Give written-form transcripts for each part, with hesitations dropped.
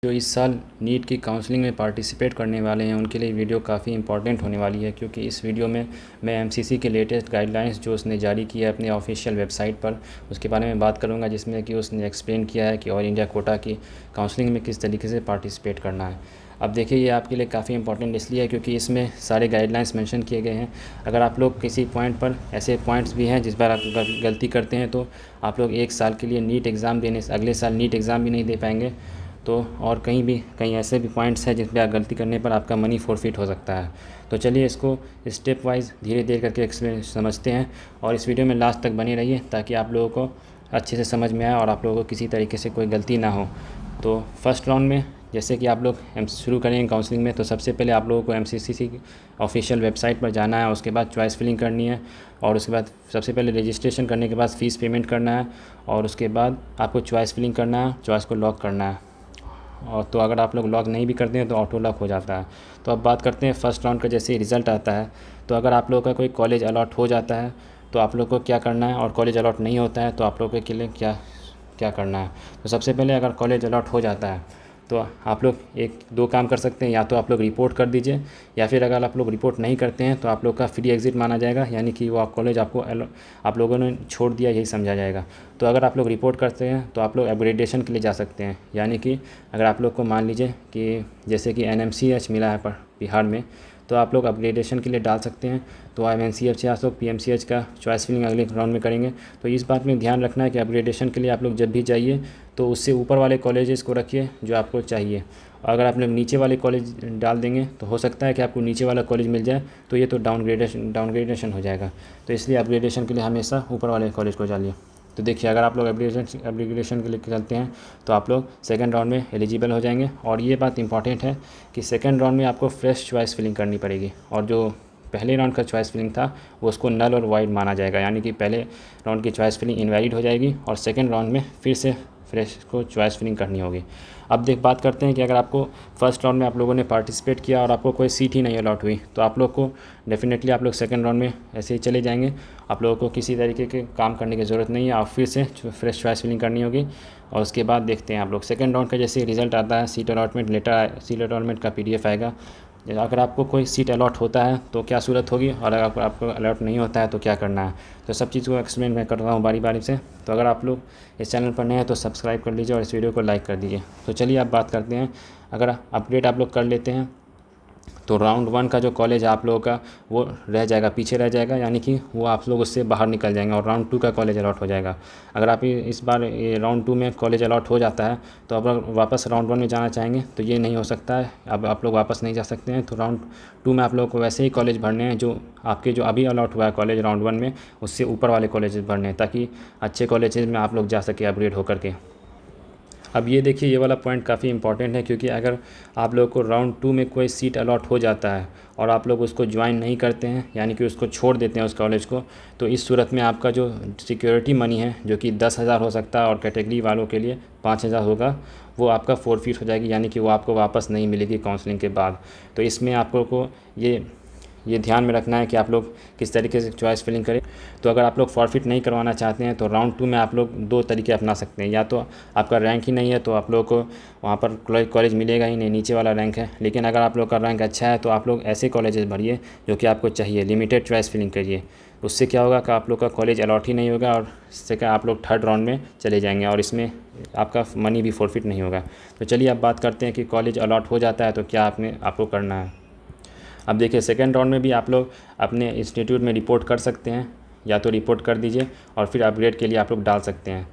जो इस साल नीट की काउंसलिंग में पार्टिसिपेट करने वाले हैं उनके लिए वीडियो काफ़ी इंपॉर्टेंट होने वाली है, क्योंकि इस वीडियो में मैं एमसीसी के लेटेस्ट गाइडलाइंस जो उसने जारी किया है अपने ऑफिशियल वेबसाइट पर, उसके बारे में बात करूंगा, जिसमें कि उसने एक्सप्लेन किया है कि ऑल इंडिया कोटा की काउंसलिंग में किस तरीके से पार्टिसिपेट करना है। अब देखिए, ये आपके लिए काफ़ी इंपॉर्टेंट इसलिए है क्योंकि इसमें सारे गाइडलाइंस मेंशन किए गए हैं। अगर आप लोग किसी पॉइंट पर, ऐसे पॉइंट्स भी हैं जिस पर आप गलती करते हैं तो आप लोग एक साल के लिए नीट एग्ज़ाम देने, अगले साल नीट एग्ज़ाम भी नहीं दे पाएंगे। तो और कहीं ऐसे भी पॉइंट्स हैं जिस पर आप गलती करने पर आपका मनी फोरफिट हो सकता है। तो चलिए इसको स्टेप वाइज धीरे धीरे करके एक्सप्लेन समझते हैं, और इस वीडियो में लास्ट तक बने रहिए ताकि आप लोगों को अच्छे से समझ में आए और आप लोगों को किसी तरीके से कोई गलती ना हो। तो फर्स्ट राउंड में जैसे कि आप लोग शुरू करेंगे काउंसलिंग में, तो सबसे पहले आप लोगों को एमसीसी की ऑफिशियल वेबसाइट पर जाना है। उसके बाद चॉइस फिलिंग करनी है, और उसके बाद सबसे पहले रजिस्ट्रेशन करने के बाद फ़ीस पेमेंट करना है, और उसके बाद आपको चॉइस फिलिंग करना है, चॉइस को लॉक करना है। और तो अगर आप लोग लॉक नहीं भी करते हैं तो ऑटो लॉक हो जाता है। तो अब बात करते हैं फर्स्ट राउंड का। जैसे ही रिज़ल्ट आता है तो अगर आप लोगों का कोई कॉलेज अलॉट हो जाता है तो आप लोग को क्या करना है, और कॉलेज अलॉट नहीं होता है तो आप लोगों के लिए क्या क्या करना है। तो सबसे पहले अगर कॉलेज अलॉट हो जाता है तो आप लोग एक दो काम कर सकते हैं, या तो आप लोग रिपोर्ट कर दीजिए, या फिर अगर आप लोग रिपोर्ट नहीं करते हैं तो आप लोग का फ्री एग्ज़िट माना जाएगा, यानी कि वो कॉलेज आपको आप लोगों ने छोड़ दिया यही समझा जाएगा। तो अगर आप लोग रिपोर्ट करते हैं तो आप लोग अपग्रेडेशन के लिए जा सकते हैं, यानी कि अगर आप लोग को मान लीजिए कि जैसे कि NMCH मिला है पर बिहार में, तो आप लोग अपग्रेडेशन के लिए डाल सकते हैं। तो MNCH या आप लोग PMCH का चॉइस फिलिंग अगले राउंड में करेंगे। तो इस बात में ध्यान रखना है कि अपग्रेडेशन के लिए आप लोग जब भी जाइए तो उससे ऊपर वाले कॉलेजेस को रखिए जो आपको चाहिए। अगर आप लोग नीचे वाले कॉलेज डाल देंगे तो हो सकता है कि आपको नीचे वाला कॉलेज मिल जाए, तो ये तो डाउनग्रेडेशन हो जाएगा। तो इसलिए अपग्रेडेशन के लिए हमेशा ऊपर वाले कॉलेज को डालिए। तो देखिए, अगर आप लोग अपग्रेडेशन के लिए चलते हैं तो आप लोग सेकंड राउंड में एलिजिबल हो जाएंगे। और ये बात इंपॉर्टेंट है कि सेकंड राउंड में आपको फ्रेश चॉइस फिलिंग करनी पड़ेगी, और जो पहले राउंड का चॉइस फिलिंग था वो उसको नल और वाइड माना जाएगा, यानी कि पहले राउंड की चॉइस फिलिंग इनवैलिड हो जाएगी और सेकंड राउंड में फिर से फ्रेश को चॉइस फिलिंग करनी होगी। अब बात करते हैं कि अगर आपको फर्स्ट राउंड में आप लोगों ने पार्टिसिपेट किया और आपको कोई सीट ही नहीं अलॉट हुई तो आप लोग को डेफिनेटली आप लोग सेकंड राउंड में ऐसे ही चले जाएंगे। आप लोगों को किसी तरीके के काम करने की ज़रूरत नहीं है, आप फिर से फ्रेश चॉइस फिलिंग करनी होगी। और उसके बाद देखते हैं आप लोग सेकंड राउंड का जैसे रिजल्ट आता है, seat allotment letter, seat allotment का PDF आएगा। अगर आपको कोई सीट अलॉट होता है तो क्या सूरत होगी, और अगर आपको अलॉट नहीं होता है तो क्या करना है। तो सब चीज़ को एक्सप्लेन मैं कर रहा हूँ बारी बारी से। तो अगर आप लोग इस चैनल पर नए हैं तो सब्सक्राइब कर लीजिए और इस वीडियो को लाइक कर दीजिए। तो चलिए अब बात करते हैं, अगर अपडेट आप लोग कर लेते हैं तो राउंड 1 का जो कॉलेज आप लोगों का वो रह जाएगा, पीछे रह जाएगा, यानी कि वो आप लोग उससे बाहर निकल जाएंगे और राउंड 2 का कॉलेज अलॉट हो जाएगा। अगर आप इस बार ये राउंड 2 में कॉलेज अलॉट हो जाता है तो अब वापस राउंड 1 में जाना चाहेंगे तो ये नहीं हो सकता है, अब आप लोग वापस नहीं जा सकते हैं। तो राउंड 2 में आप लोग को वैसे ही कॉलेज भरने हैं जो आपके जो अभी अलॉट हुआ है कॉलेज राउंड 1 में, उससे ऊपर वाले कॉलेज भरने हैं ताकि अच्छे कॉलेजेस में आप लोग जा सके अपग्रेड होकर के। अब ये देखिए, ये वाला पॉइंट काफ़ी इंपॉर्टेंट है, क्योंकि अगर आप लोग को राउंड 2 में कोई सीट अलॉट हो जाता है और आप लोग उसको ज्वाइन नहीं करते हैं, यानी कि उसको छोड़ देते हैं उस कॉलेज को, तो इस सूरत में आपका जो सिक्योरिटी मनी है जो कि 10,000 हो सकता है और कैटेगरी वालों के लिए 5,000 होगा, वो आपका फोरफिट हो जाएगी, यानी कि वो आपको वापस नहीं मिलेगी काउंसलिंग के बाद। तो इसमें आप लोग को ये ध्यान में रखना है कि आप लोग किस तरीके से चॉइस फिलिंग करें। तो अगर आप लोग फॉरफिट नहीं करवाना चाहते हैं तो राउंड 2 में आप लोग दो तरीके अपना सकते हैं, या तो आपका रैंक ही नहीं है तो आप लोग को वहाँ पर कॉलेज मिलेगा ही नहीं, नीचे वाला रैंक है। लेकिन अगर आप लोग का रैंक अच्छा है तो आप लोग ऐसे कॉलेजेस भरिए जो कि आपको चाहिए, लिमिटेड चॉइस फिलिंग करिए। उससे क्या होगा कि आप लोग का कॉलेज अलॉट ही नहीं होगा और सेकंड आप लोग थर्ड राउंड में चले जाएंगे और इसमें आपका मनी भी फॉरफिट नहीं होगा। तो चलिए अब बात करते हैं कि कॉलेज अलॉट हो जाता है तो क्या आपको करना है। अब देखिए, सेकेंड राउंड में भी आप लोग अपने इंस्टीट्यूट में रिपोर्ट कर सकते हैं, या तो रिपोर्ट कर दीजिए और फिर अपग्रेड के लिए आप लोग डाल सकते हैं।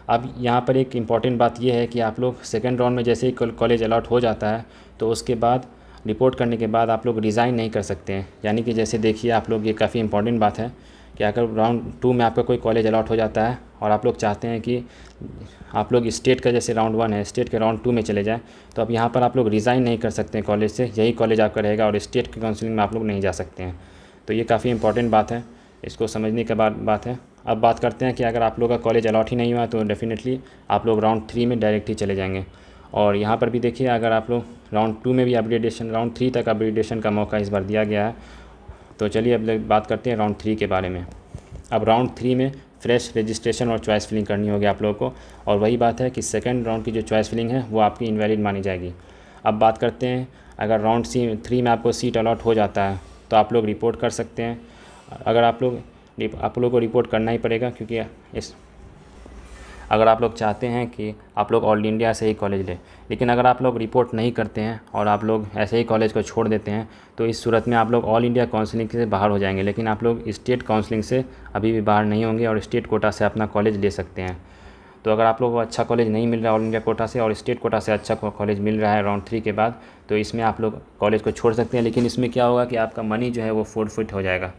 अब यहाँ पर एक इम्पॉर्टेंट बात यह है कि आप लोग सेकेंड राउंड में जैसे ही कॉलेज अलॉट हो जाता है तो उसके बाद रिपोर्ट करने के बाद आप लोग रिज़ाइन नहीं कर सकते हैं। यानी कि जैसे देखिए आप लोग, ये काफ़ी इंपॉर्टेंट बात है कि अगर राउंड 2 में आपका कोई कॉलेज अलॉट हो जाता है और आप लोग चाहते हैं कि आप लोग स्टेट का जैसे राउंड 1 है, स्टेट के राउंड 2 में चले जाएं, तो अब यहाँ पर आप लोग रिज़ाइन नहीं कर सकते हैं कॉलेज से, यही कॉलेज आपका रहेगा और स्टेट की काउंसलिंग में आप लोग नहीं जा सकते हैं। तो ये काफ़ी इंपॉर्टेंट बात है, इसको समझने के बाद बात है। अब बात करते हैं कि अगर आप लोग का कॉलेज अलॉट ही नहीं हुआ तो डेफिनेटली आप लोग राउंड 3 में डायरेक्ट ही चले जाएंगे। और यहाँ पर भी देखिए, अगर आप लोग राउंड 2 में भी अपग्रेडेशन, राउंड 3 तक अपग्रेडेशन का मौका इस बार दिया गया है। तो चलिए अब बात करते हैं राउंड 3 के बारे में। अब राउंड 3 में फ्रेश रजिस्ट्रेशन और चॉइस फिलिंग करनी होगी आप लोगों को। और वही बात है कि सेकंड राउंड की जो चॉइस फिलिंग है वो आपकी इनवैलिड मानी जाएगी। अब बात करते हैं, अगर राउंड 3 में आपको सीट अलॉट हो जाता है तो आप लोग रिपोर्ट कर सकते हैं। अगर आप लोग को रिपोर्ट करना ही पड़ेगा, क्योंकि अगर आप लोग चाहते हैं कि आप लोग ऑल इंडिया से ही कॉलेज लें, लेकिन अगर आप लोग रिपोर्ट नहीं करते हैं और आप लोग ऐसे ही कॉलेज को छोड़ देते हैं तो इस सूरत में आप लोग ऑल इंडिया काउंसलिंग से बाहर हो जाएंगे, लेकिन आप लोग स्टेट काउंसलिंग से अभी भी बाहर नहीं होंगे और स्टेट कोटा से अपना कॉलेज ले सकते हैं। तो अगर आप लोगों को अच्छा कॉलेज नहीं मिल रहा है ऑल इंडिया कोटा से और स्टेट कोटा से अच्छा कॉलेज मिल रहा है राउंड 3 के बाद, तो इसमें आप लोग कॉलेज को छोड़ सकते हैं। लेकिन इसमें क्या होगा कि आपका मनी जो है वो फोरफिट हो जाएगा।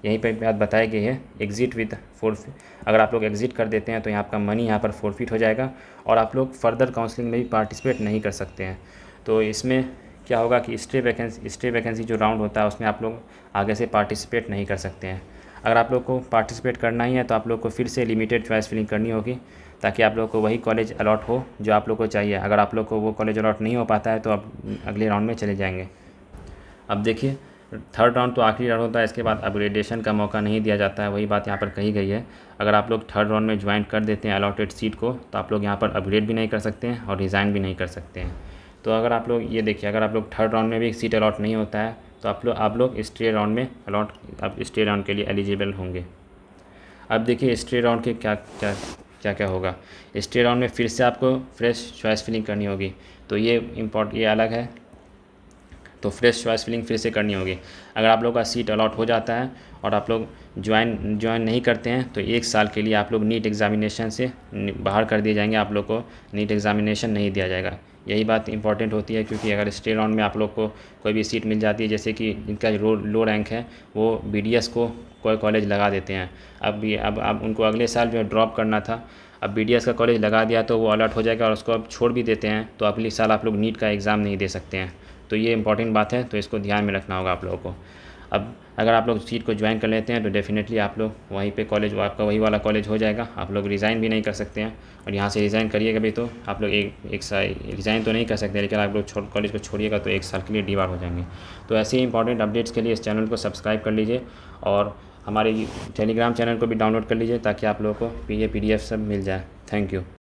यहीं पर बात बताई गई है, एग्ज़िट विद फोरफिट। अगर आप लोग एग्ज़िट कर देते हैं तो यहाँ आपका मनी यहाँ पर फोरफिट हो जाएगा और आप लोग फर्दर काउंसलिंग में भी पार्टिसिपेट नहीं कर सकते हैं। तो इसमें क्या होगा कि स्टे वैकेंसी जो राउंड होता है उसमें आप लोग आगे से पार्टिसिपेट नहीं कर सकते हैं। अगर आप लोग को पार्टिसिपेट करना ही है तो आप लोग को फिर से लिमिटेड चॉइस फिलिंग करनी होगी, ताकि आप लोग को वही कॉलेज अलॉट हो जो आप लोग को चाहिए। अगर आप लोग को वो कॉलेज अलॉट नहीं हो पाता है तो आप अगले राउंड में चले जाएंगे। अब देखिए, थर्ड राउंड तो आखिरी राउंड होता है, इसके बाद अपग्रेडेशन का मौका नहीं दिया जाता है, वही बात यहाँ पर कही गई है। अगर आप लोग थर्ड राउंड में ज्वाइन कर देते हैं अलॉटेड सीट को तो आप लोग यहाँ पर अपग्रेड भी नहीं कर सकते हैं और रिज़ाइन भी नहीं कर सकते हैं। तो अगर आप लोग ये देखिए, अगर आप लोग थर्ड राउंड में भी सीट अलॉट नहीं होता है तो आप लोग स्टे राउंड में स्टे राउंड के लिए एलिजिबल होंगे। अब देखिए स्टे राउंड के क्या होगा। स्टे राउंड में फिर से आपको फ्रेश चॉइस फिलिंग करनी होगी, तो ये अलग है। तो फ्रेश चॉइस फिलिंग फिर से करनी होगी। अगर आप लोग का सीट अलॉट हो जाता है और आप लोग ज्वाइन नहीं करते हैं तो 1 साल के लिए आप लोग नीट एग्ज़ामिनेशन से बाहर कर दिए जाएंगे। आप लोग को नीट एग्ज़ामिनेशन नहीं दिया जाएगा। यही बात इंपॉर्टेंट होती है, क्योंकि अगर स्टे राउंड में आप लोग को कोई भी सीट मिल जाती है, जैसे कि जिनका लो रैंक है वो BDS को कोई कॉलेज लगा देते हैं। अब उनको अगले साल जो है ड्रॉप करना था, अब BDS का कॉलेज लगा दिया तो वो अलॉट हो जाएगा और उसको अब छोड़ भी देते हैं तो अगले साल आप लोग नीट का एग्ज़ाम नहीं दे सकते हैं। तो ये इंपॉर्टेंट बात है, तो इसको ध्यान में रखना होगा आप लोगों को। अब अगर आप लोग सीट को ज्वाइन कर लेते हैं तो डेफिनेटली आप लोग वहीं पे कॉलेज आपका वही वाला कॉलेज हो जाएगा। आप लोग रिज़ाइन भी नहीं कर सकते हैं, और यहाँ से रिज़ाइन करिएगा भी तो आप लोग एक साल रिज़ाइन तो नहीं कर सकते, लेकिन आप लोग कॉलेज को छोड़िएगा तो 1 साल के लिए डीबार हो जाएंगे। तो ऐसे ही इंपॉर्टेंट अपडेट्स के लिए इस चैनल को सब्सक्राइब कर लीजिए और हमारे टेलीग्राम चैनल को भी डाउनलोड कर लीजिए, ताकि आप लोगों को PDF सब मिल जाए। Thank you.